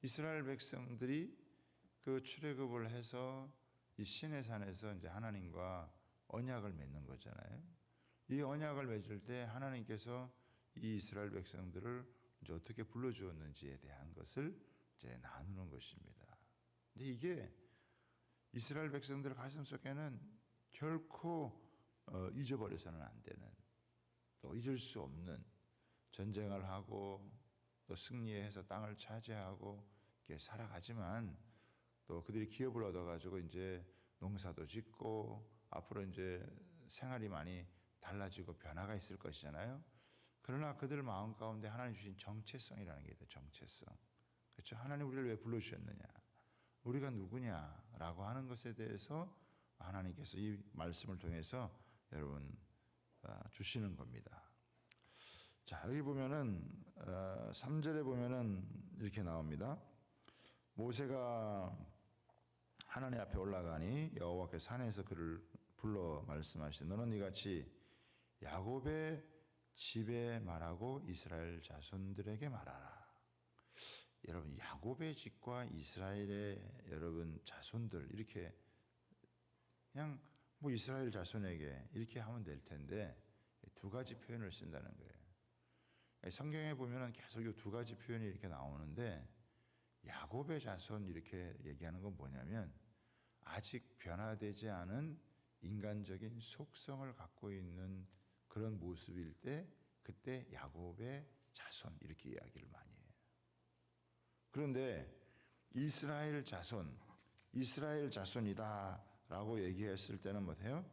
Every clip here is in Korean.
이스라엘 백성들이 그 출애굽을 해서 이 시내산에서 이제 하나님과 언약을 맺는 거잖아요. 이 언약을 맺을 때 하나님께서 이 이스라엘 백성들을 이제 어떻게 불러주었는지에 대한 것을 이제 나누는 것입니다. 근데 이게 이스라엘 백성들 가슴 속에는 결코 잊어버려서는 안 되는, 또 잊을 수 없는, 전쟁을 하고 또 승리해서 땅을 차지하고 이렇게 살아가지만 또 그들이 기업을 얻어가지고 이제 농사도 짓고 앞으로 이제 생활이 많이 달라지고 변화가 있을 것이잖아요. 그러나 그들 마음 가운데 하나님 주신 정체성이라는 게 있어요. 정체성. 그렇죠? 하나님 우리를 왜 불러주셨느냐? 우리가 누구냐라고 하는 것에 대해서 하나님께서 이 말씀을 통해서 여러분 주시는 겁니다. 자, 여기 보면은 3절에 보면은 이렇게 나옵니다. 모세가 하나님 앞에 올라가니 여호와께서 산에서 그를 불러 말씀하시되 너는 이같이 야곱의 집에 말하고 이스라엘 자손들에게 말하라. 여러분, 야곱의 집과 이스라엘의 여러분 자손들, 이렇게 그냥 뭐 이스라엘 자손에게 이렇게 하면 될 텐데 두 가지 표현을 쓴다는 거예요. 성경에 보면은 계속 이 두 가지 표현이 이렇게 나오는데 야곱의 자손 이렇게 얘기하는 건 뭐냐면 아직 변화되지 않은 인간적인 속성을 갖고 있는 그런 모습일 때 그때 야곱의 자손 이렇게 이야기를 많이 해요. 그런데 이스라엘 자손이다 라고 얘기했을 때는 뭐예요?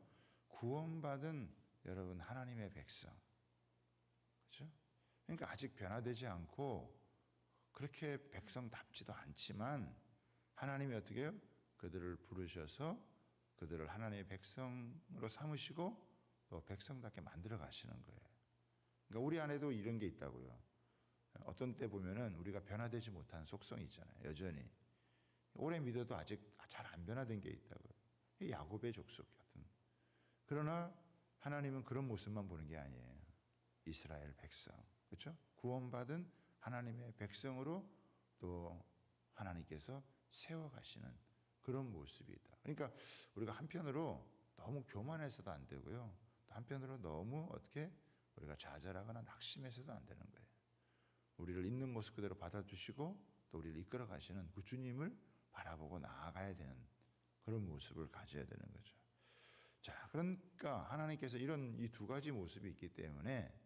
구원받은 여러분 하나님의 백성. 그렇죠? 그러니까 아직 변화되지 않고 그렇게 백성답지도 않지만 하나님이 어떻게 해요? 그들을 부르셔서 그들을 하나님의 백성으로 삼으시고 또 백성답게 만들어 가시는 거예요. 그러니까 우리 안에도 이런 게 있다고요. 어떤 때 보면은 우리가 변화되지 못한 속성이 있잖아요. 여전히. 오래 믿어도 아직 잘 안 변화된 게 있다고요. 야곱의 족속 같은. 그러나 하나님은 그런 모습만 보는 게 아니에요. 이스라엘 백성. 그렇죠? 구원받은 하나님의 백성으로 또 하나님께서 세워가시는 그런 모습이다. 그러니까 우리가 한편으로 너무 교만해서도 안 되고요. 또 한편으로 너무 어떻게 우리가 좌절하거나 낙심해서도 안 되는 거예요. 우리를 있는 모습 그대로 받아주시고 또 우리를 이끌어 가시는 그 주님을 바라보고 나아가야 되는 그런 모습을 가져야 되는 거죠. 자, 그러니까 하나님께서 이런 이 두 가지 모습이 있기 때문에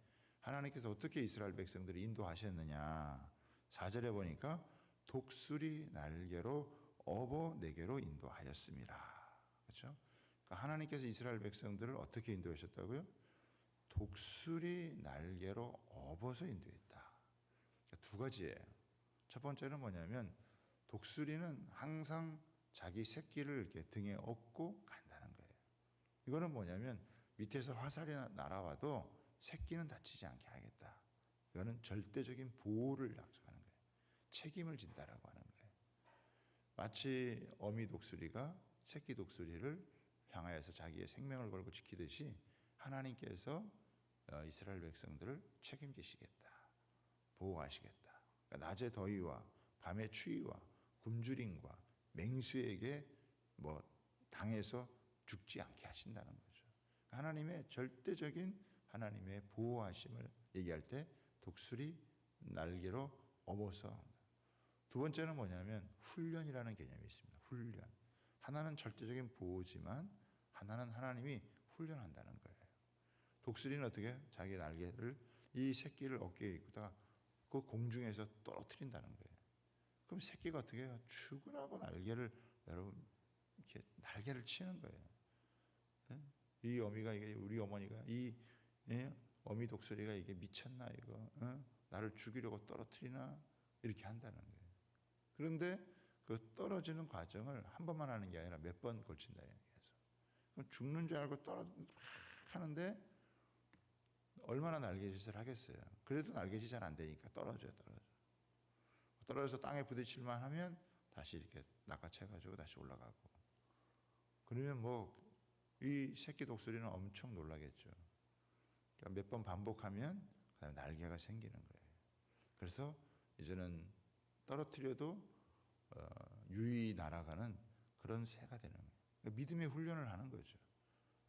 하나님께서 어떻게 이스라엘 백성들을 인도하셨느냐. 4절에 보니까 독수리 날개로 업어 내게로 인도하였습니다. 그렇죠? 그러니까 하나님께서 이스라엘 백성들을 어떻게 인도하셨다고요? 독수리 날개로 업어서 인도했다. 그러니까 두 가지예요. 첫 번째는 뭐냐면 독수리는 항상 자기 새끼를 이렇게 등에 업고 간다는 거예요. 이거는 뭐냐면 밑에서 화살이 날아와도 새끼는 다치지 않게 하겠다. 이거는 절대적인 보호를 약속하는 거예요. 책임을 진다라고 하는 거예요. 마치 어미 독수리가 새끼 독수리를 향하여서 자기의 생명을 걸고 지키듯이 하나님께서 이스라엘 백성들을 책임지시겠다. 보호하시겠다. 그러니까 낮의 더위와 밤의 추위와 굶주림과 맹수에게 당해서 죽지 않게 하신다는 거죠. 하나님의 절대적인 하나님의 보호하심을 얘기할 때 독수리 날개로 업어서. 두 번째는 뭐냐면 훈련이라는 개념이 있습니다. 훈련. 하나는 절대적인 보호지만 하나는 하나님이 훈련한다는 거예요. 독수리는 어떻게 자기 날개를 이 새끼를 어깨에 입고다가 그 공중에서 떨어뜨린다는 거예요. 그럼 새끼가 어떻게 해요? 죽으라고 날개를 여러분 이렇게 날개를 치는 거예요. 이 어미가 이게 우리 어머니가 이 어미 독수리가 이게 미쳤나 이거 나를 죽이려고 떨어뜨리나 이렇게 한다는 거예요. 그런데 그 떨어지는 과정을 한 번만 하는 게 아니라 몇 번 걸친다 얘기해서 그럼 죽는 줄 알고 하는데 얼마나 날개짓을 하겠어요. 그래도 날개짓 잘 안 되니까 떨어져서 땅에 부딪힐만 하면 다시 이렇게 낚아채가지고 다시 올라가고. 그러면 이 새끼 독수리는 엄청 놀라겠죠. 그러니까 몇 번 반복하면 그다음에 날개가 생기는 거예요. 그래서 이제는 떨어뜨려도 유의 날아가는 그런 새가 되는 거예요. 그러니까 믿음의 훈련을 하는 거죠.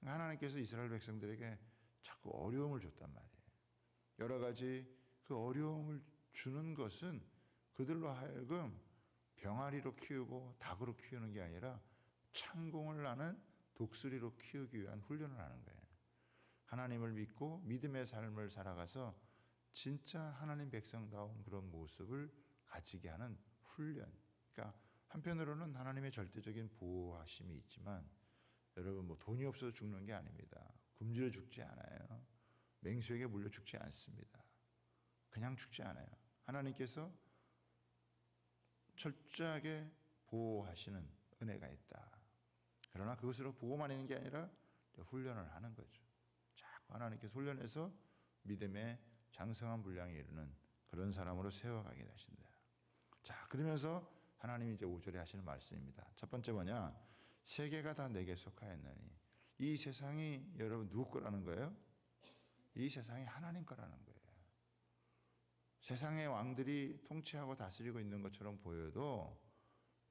그러니까 하나님께서 이스라엘 백성들에게 자꾸 어려움을 줬단 말이에요. 여러 가지 그 어려움을 주는 것은 그들로 하여금 병아리로 키우고 닭으로 키우는 게 아니라 창공을 나는 독수리로 키우기 위한 훈련을 하는 거예요. 하나님을 믿고 믿음의 삶을 살아가서 진짜 하나님 백성다운 그런 모습을 가지게 하는 훈련. 그러니까 한편으로는 하나님의 절대적인 보호하심이 있지만 여러분 뭐 돈이 없어서 죽는 게 아닙니다. 굶주려 죽지 않아요. 맹수에게 물려 죽지 않습니다. 그냥 죽지 않아요. 하나님께서 철저하게 보호하시는 은혜가 있다. 그러나 그것으로 보호만 있는 게 아니라 훈련을 하는 거죠. 자꾸 하나님께서 훈련해서 믿음의 장성한 분량에 이르는 그런 사람으로 세워가게 되신다. 자, 그러면서 하나님이 이제 5절에 하시는 말씀입니다. 첫 번째 뭐냐? 세계가 다 내게 속하였나니. 이 세상이 여러분 누구 거라는 거예요? 이 세상이 하나님 거라는 거예요. 세상의 왕들이 통치하고 다스리고 있는 것처럼 보여도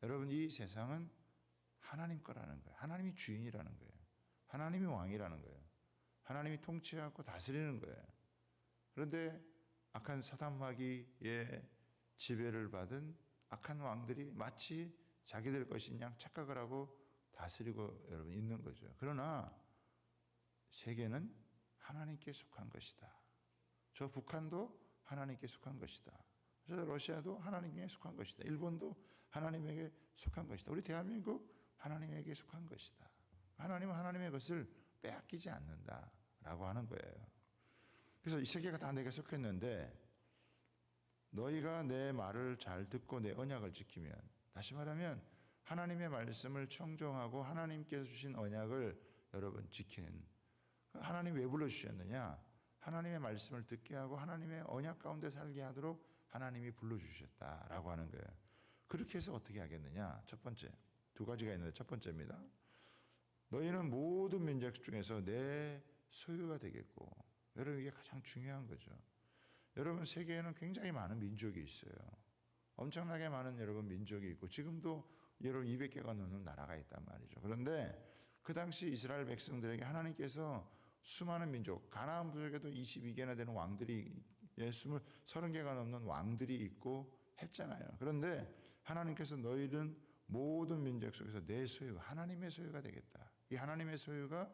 여러분 이 세상은 하나님 거라는 거예요. 하나님이 주인이라는 거예요. 하나님이 왕이라는 거예요. 하나님이 통치하고 다스리는 거예요. 그런데 악한 사단 마귀의 지배를 받은 악한 왕들이 마치 자기들 것인 양 착각을 하고 다스리고 여러분 있는 거죠. 그러나 세계는 하나님께 속한 것이다. 저 북한도 하나님께 속한 것이다. 저 러시아도 하나님께 속한 것이다. 일본도 하나님에게 속한 것이다. 우리 대한민국 하나님에게 속한 것이다. 하나님은 하나님의 것을 빼앗기지 않는다라고 하는 거예요. 그래서 이 세계가 다 내게 속했는데 너희가 내 말을 잘 듣고 내 언약을 지키면, 다시 말하면 하나님의 말씀을 청종하고 하나님께서 주신 언약을 여러분 지키는, 하나님 왜 불러주셨느냐? 하나님의 말씀을 듣게 하고 하나님의 언약 가운데 살게 하도록 하나님이 불러주셨다라고 하는 거예요. 그렇게 해서 어떻게 하겠느냐? 첫 번째, 두 가지가 있는데 첫 번째입니다. 너희는 모든 민족 중에서 내 소유가 되겠고, 여러분 이게 가장 중요한 거죠. 여러분 세계에는 굉장히 많은 민족이 있어요. 엄청나게 많은 여러분 민족이 있고 지금도 여러분 200개가 넘는 나라가 있단 말이죠. 그런데 그 당시 이스라엘 백성들에게 하나님께서 수많은 민족, 가나안 부족에도 22개나 되는 왕들이 30개가 넘는 왕들이 있고 했잖아요. 그런데 하나님께서 너희는 모든 민족 속에서 내 소유, 하나님의 소유가 되겠다. 이 하나님의 소유가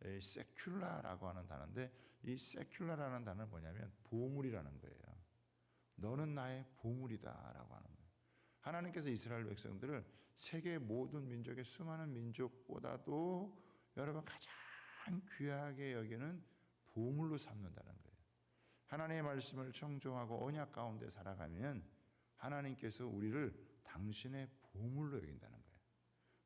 세큘라라고 하는 단어인데 이 세큘라라는 단어는 뭐냐면 보물이라는 거예요. 너는 나의 보물이다라고 하는 거예요. 하나님께서 이스라엘 백성들을 세계 모든 민족의 수많은 민족보다도 여러분 가장 귀하게 여기는 보물로 삼는다는 거예요. 하나님의 말씀을 청종하고 언약 가운데 살아가면 하나님께서 우리를 당신의 보물로 여긴다는 거예요.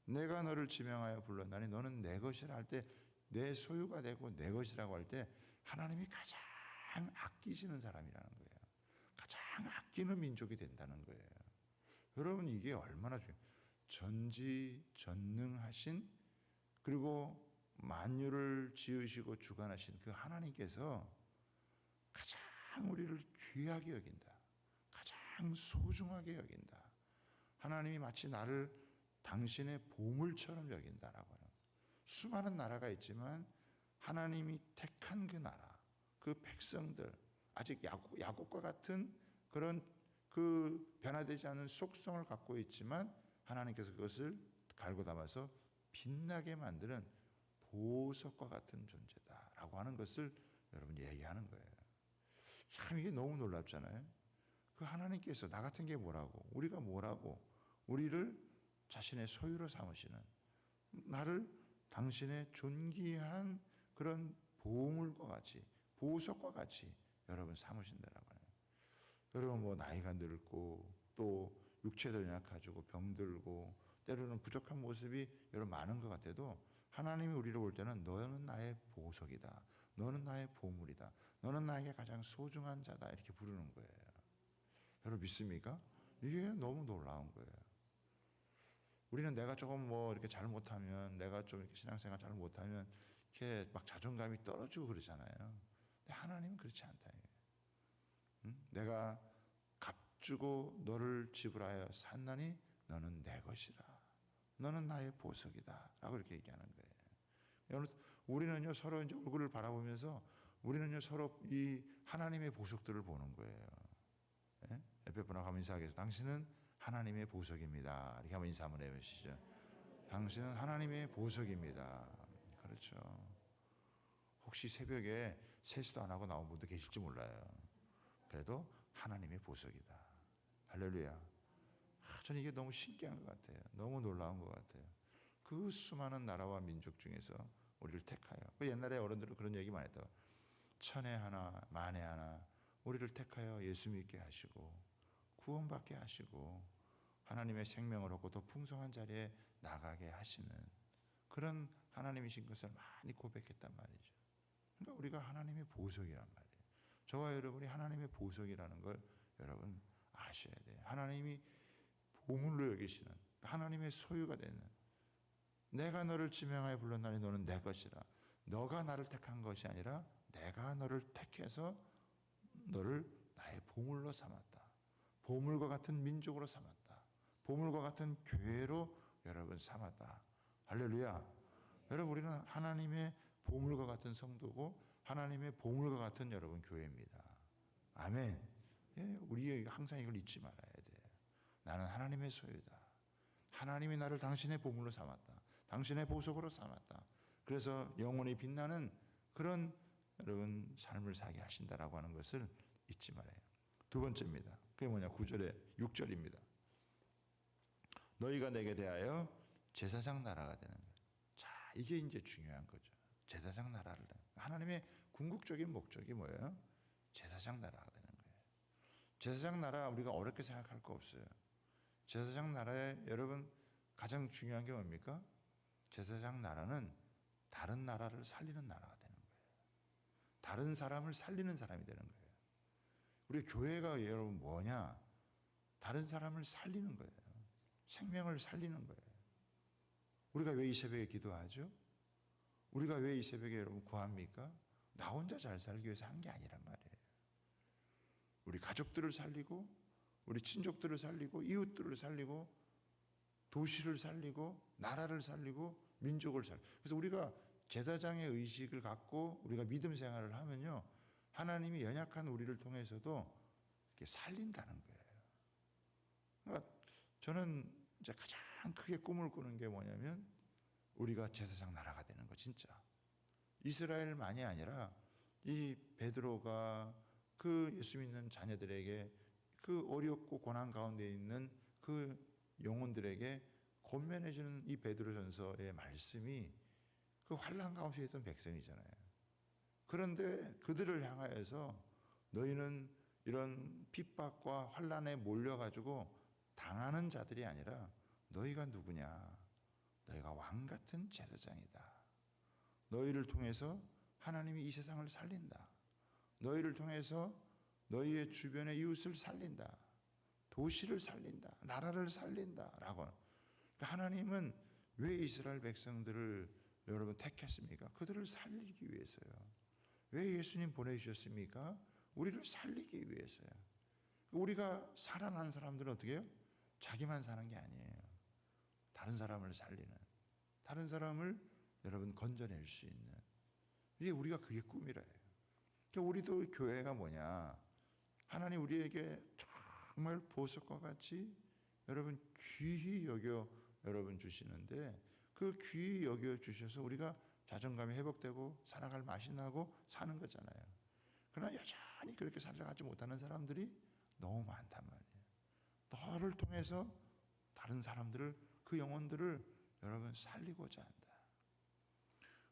내가 너를 지명하여 불렀나니 너는 내 것이라 할 때, 내 소유가 되고 내 것이라고 할 때 하나님이 가장 아끼시는 사람이라는 거예요. 가장 아끼는 민족이 된다는 거예요. 여러분 이게 얼마나 중요해요. 전지전능하신 그리고 만유를 지으시고 주관하신 그 하나님께서 가장 우리를 귀하게 여긴다. 가장 소중하게 여긴다. 하나님이 마치 나를 당신의 보물처럼 여긴다라고 하는 거예요. 수많은 나라가 있지만 하나님이 택한 그 나라, 그 백성들, 아직 야곱과 같은 그런 그 변화되지 않은 속성을 갖고 있지만 하나님께서 그것을 갈고 담아서 빛나게 만드는 보석과 같은 존재다라고 하는 것을 여러분 얘기하는 거예요. 참 이게 너무 놀랍잖아요. 그 하나님께서 나 같은 게 뭐라고, 우리가 뭐라고, 우리를 자신의 소유로 삼으시는, 나를 당신의 존귀한 그런 보물과 같이, 보석과 같이 여러분 삼으신다라고 해요. 여러분 뭐 나이가 늙고 또 육체도 연약해지고 병들고 때로는 부족한 모습이 여러분 많은 것 같아도 하나님이 우리를 볼 때는 너는 나의 보석이다. 너는 나의 보물이다. 너는 나에게 가장 소중한 자다. 이렇게 부르는 거예요. 여러분 믿습니까? 이게 너무 놀라운 거예요. 우리는 내가 조금 뭐 이렇게 잘 못하면, 내가 좀 이렇게 신앙생활 잘 못하면 이렇게 막 자존감이 떨어지고 그러잖아요. 근데 하나님은 그렇지 않다. 응? 내가 값주고 너를 지불하여 샀나니 너는 내 것이라. 너는 나의 보석이다. 라고 이렇게 얘기하는 거예요. 우리는요 서로 이제 얼굴을 바라보면서 우리는요 서로 이 하나님의 보석들을 보는 거예요. 예? 옆에 분하고 한번 인사하겠습니다. 당신은 하나님의 보석입니다. 이렇게 한번 인사 한번 해보시죠. 당신은 하나님의 보석입니다. 그렇죠. 혹시 새벽에 세수도 안 하고 나온 분도 계실지 몰라요. 그래도 하나님의 보석이다. 할렐루야. 저는 이게 너무 신기한 것 같아요. 너무 놀라운 것 같아요. 그 수많은 나라와 민족 중에서 우리를 택하여. 그 옛날에 어른들은 그런 얘기 많이 했다고. 천에 하나 만에 하나 우리를 택하여 예수 믿게 하시고 구원받게 하시고 하나님의 생명을 얻고 더 풍성한 자리에 나가게 하시는 그런 하나님이신 것을 많이 고백했단 말이죠. 그러니까 우리가 하나님의 보석이란 말이에요. 저와 여러분이 하나님의 보석이라는 걸 여러분 아셔야 돼요. 하나님이 보물로 여기시는 하나님의 소유가 되는 내가 너를 지명하여 불렀나니 너는 내 것이라. 너가 나를 택한 것이 아니라 내가 너를 택해서 너를 나의 보물로 삼았다. 보물과 같은 민족으로 삼았다. 보물과 같은 교회로 여러분 삼았다. 할렐루야. 여러분 우리는 하나님의 보물과 같은 성도고 하나님의 보물과 같은 여러분 교회입니다. 아멘. 예, 우리 항상 이걸 잊지 말아야 돼요. 나는 하나님의 소유다. 하나님이 나를 당신의 보물로 삼았다. 당신의 보석으로 삼았다. 그래서 영원히 빛나는 그런 여러분 삶을 살게 하신다라고 하는 것을 잊지 말아요. 두 번째입니다. 그게 뭐냐? 9절에 6절입니다. 너희가 내게 대하여 제사장 나라가 되는 거예요. 자, 이게 이제 중요한 거죠. 제사장 나라를 하나님의 궁극적인 목적이 뭐예요? 제사장 나라가 되는 거예요. 제사장 나라 우리가 어렵게 생각할 거 없어요. 제사장 나라에 여러분 가장 중요한 게 뭡니까? 제사장 나라는 다른 나라를 살리는 나라가 되는 거예요. 다른 사람을 살리는 사람이 되는 거예요. 우리 교회가 여러분 뭐냐? 다른 사람을 살리는 거예요. 생명을 살리는 거예요. 우리가 왜 이 새벽에 기도하죠? 우리가 왜 이 새벽에 여러분 구합니까? 나 혼자 잘 살기 위해서 한 게 아니란 말이에요. 우리 가족들을 살리고 우리 친족들을 살리고 이웃들을 살리고 도시를 살리고 나라를 살리고 민족을 살리고. 그래서 우리가 제사장의 의식을 갖고 우리가 믿음 생활을 하면요 하나님이 연약한 우리를 통해서도 이렇게 살린다는 거예요. 그러니까 저는 이제 가장 크게 꿈을 꾸는 게 뭐냐면 우리가 제사장 나라가 되는 거. 진짜 이스라엘만이 아니라 이 베드로가 그 예수 믿는 자녀들에게 그 어렵고 고난 가운데 있는 그 영혼들에게 권면해주는 이 베드로전서의 말씀이 그 환난 가운데 있던 백성이잖아요. 그런데 그들을 향하여서 너희는 이런 핍박과 환난에 몰려가지고 당하는 자들이 아니라 너희가 누구냐? 너희가 왕 같은 제사장이다. 너희를 통해서 하나님이 이 세상을 살린다. 너희를 통해서 너희의 주변의 이웃을 살린다. 도시를 살린다. 나라를 살린다. 라고. 그러니까 하나님은 왜 이스라엘 백성들을 여러분 택했습니까? 그들을 살리기 위해서요. 왜 예수님 보내주셨습니까? 우리를 살리기 위해서요. 우리가 살아난 사람들은 어떻게 해요? 자기만 사는 게 아니에요. 다른 사람을 살리는, 다른 사람을 여러분 건져낼 수 있는, 이게 우리가 그게 꿈이래요. 그러니까 우리도 교회가 뭐냐? 하나님 우리에게 정말 보석과 같이 여러분 귀히 여겨 여러분 주시는데 그 귀히 여겨 주셔서 우리가 자존감이 회복되고 살아갈 맛이 나고 사는 거잖아요. 그러나 여전히 그렇게 살아가지 못하는 사람들이 너무 많단 말이에요. 너를 통해서 다른 사람들을 그 영혼들을 여러분 살리고자 한다.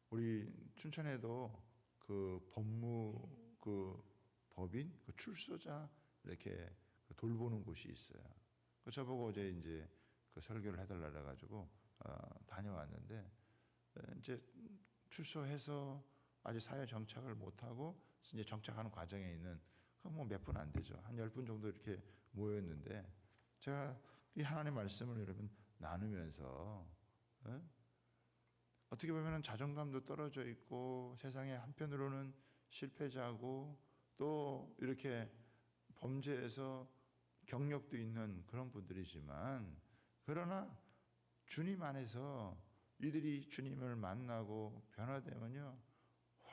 우리 춘천에도 그 법무 그 법인 그 출소자 이렇게 돌보는 곳이 있어요. 그 저보고 어제 이제 그 설교를 해달라 그래가지고 다녀왔는데 이제 출소해서 아직 사회 정착을 못하고 이제 정착하는 과정에 있는 뭐 몇 분 안 되죠. 한 10분 정도 이렇게 모였는데 제가 이 하나님 말씀을 여러분 나누면서 어떻게 보면 자존감도 떨어져 있고 세상에 한편으로는 실패자고 또 이렇게 범죄에서 경력도 있는 그런 분들이지만 그러나 주님 안에서 이들이 주님을 만나고 변화되면요,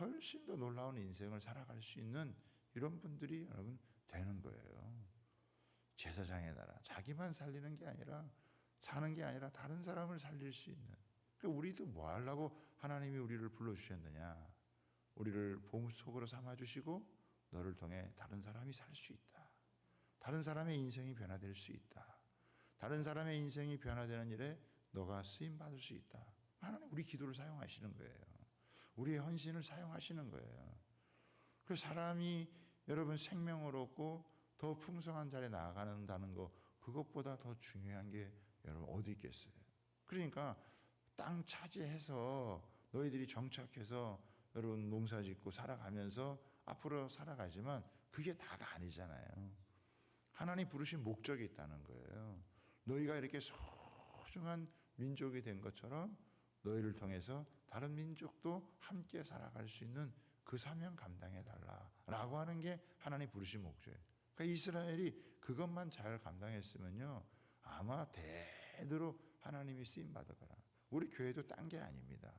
훨씬 더 놀라운 인생을 살아갈 수 있는 이런 분들이 여러분 되는 거예요. 제사장의 나라, 자기만 살리는 게 아니라, 사는 게 아니라 다른 사람을 살릴 수 있는. 그러니까 우리도 뭐 하려고 하나님이 우리를 불러주셨느냐. 우리를 보석으로 삼아주시고 너를 통해 다른 사람이 살 수 있다. 다른 사람의 인생이 변화될 수 있다. 다른 사람의 인생이 변화되는 일에 너가 쓰임받을 수 있다. 하나님 우리 기도를 사용하시는 거예요. 우리의 헌신을 사용하시는 거예요. 그 사람이 여러분 생명을 얻고 더 풍성한 자리에 나아간다는 거, 그것보다 더 중요한 게 여러분 어디 있겠어요? 그러니까 땅 차지해서 너희들이 정착해서 여러분 농사 짓고 살아가면서 앞으로 살아가지만 그게 다가 아니잖아요. 하나님 부르신 목적이 있다는 거예요. 너희가 이렇게 소중한 민족이 된 것처럼 너희를 통해서 다른 민족도 함께 살아갈 수 있는 그 사명 감당해 달라라고 하는 게 하나님 부르신 목적이에요. 그러니까 이스라엘이 그것만 잘 감당했으면요, 아마 대대로 하나님이 쓰임 받아가라. 우리 교회도 딴 게 아닙니다.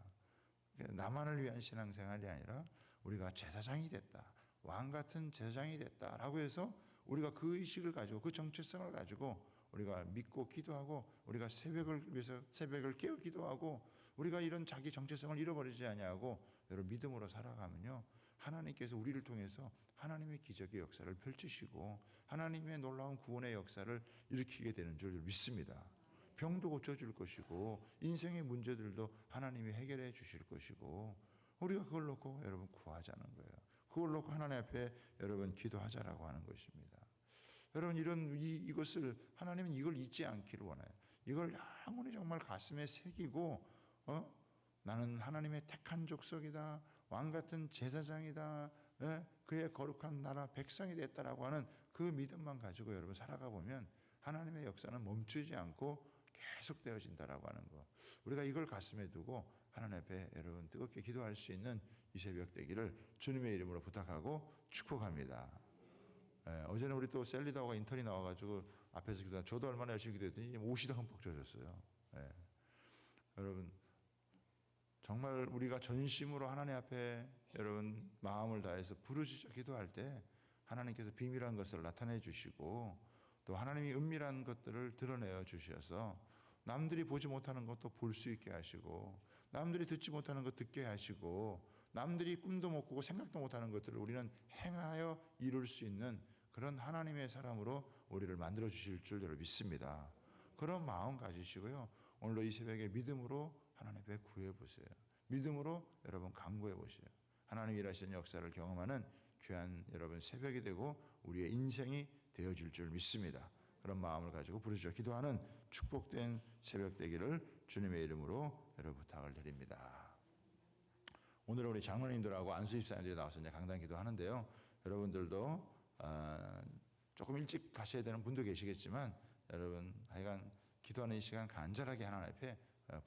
나만을 위한 신앙생활이 아니라 우리가 제사장이 됐다, 왕 같은 제사장이 됐다라고 해서 우리가 그 의식을 가지고 그 정체성을 가지고 우리가 믿고 기도하고 우리가 새벽을 위해서 새벽을 깨어 기도하고 우리가 이런 자기 정체성을 잃어버리지 아니하고 여러분 믿음으로 살아가면요, 하나님께서 우리를 통해서 하나님의 기적의 역사를 펼치시고 하나님의 놀라운 구원의 역사를 일으키게 되는 줄 믿습니다. 병도 고쳐줄 것이고 인생의 문제들도 하나님이 해결해 주실 것이고 우리가 그걸 놓고 여러분 구하자는 거예요. 그걸 놓고 하나님 앞에 여러분 기도하자라고 하는 것입니다. 여러분 이것을 하나님은 이걸 잊지 않기를 원해요. 이걸 영원히 정말 가슴에 새기고 나는 하나님의 택한 족속이다, 왕 같은 제사장이다, 그의 거룩한 나라 백성이 됐다라고 하는 그 믿음만 가지고 여러분 살아가 보면 하나님의 역사는 멈추지 않고 계속되어진다라고 하는 거. 우리가 이걸 가슴에 두고 하나님 앞에 여러분 뜨겁게 기도할 수 있는 이 새벽 되기를 주님의 이름으로 부탁하고 축복합니다. 어제는 우리 또 셀리다오가 인턴이 나와가지고 앞에서 기도하, 저도 얼마나 열심히 기도했더니 옷이 다 흠뻑 젖었어요. 여러분 정말 우리가 전심으로 하나님 앞에 여러분 마음을 다해서 부르짖어 기도할 때 하나님께서 비밀한 것을 나타내 주시고 또 하나님이 은밀한 것들을 드러내어 주셔서 남들이 보지 못하는 것도 볼 수 있게 하시고 남들이 듣지 못하는 것 듣게 하시고 남들이 꿈도 못 꾸고 생각도 못하는 것들을 우리는 행하여 이룰 수 있는 그런 하나님의 사람으로 우리를 만들어 주실 줄 여러분 믿습니다. 그런 마음 가지시고요, 오늘도 이 새벽에 믿음으로 하나님 앞에 구해 보세요. 믿음으로 여러분 간구해 보세요. 하나님 일하시는 역사를 경험하는 귀한 여러분 새벽이 되고 우리의 인생이 되어질 줄 믿습니다. 그런 마음을 가지고 부르짖어 기도하는 축복된 새벽 되기를 주님의 이름으로 여러분 부탁을 드립니다. 오늘 우리 장로님들하고 안수집사님들이 나와서 이제 강단 기도하는데요. 여러분들도 조금 일찍 가셔야 되는 분도 계시겠지만 여러분 하여간 기도하는 이 시간 간절하게 하나님 앞에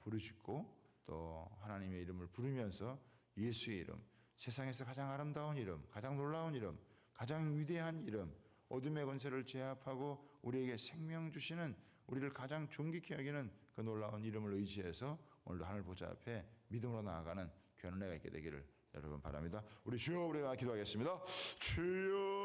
부르짖고 또 하나님의 이름을 부르면서 예수의 이름, 세상에서 가장 아름다운 이름, 가장 놀라운 이름, 가장 위대한 이름, 어둠의 권세를 제압하고 우리에게 생명 주시는, 우리를 가장 존귀케 여기는 그 놀라운 이름을 의지해서 오늘도 하늘 보좌 앞에 믿음으로 나아가는 귀한 은혜가 있게 되기를 여러분 바랍니다. 우리 주여, 우리가 기도하겠습니다. 주여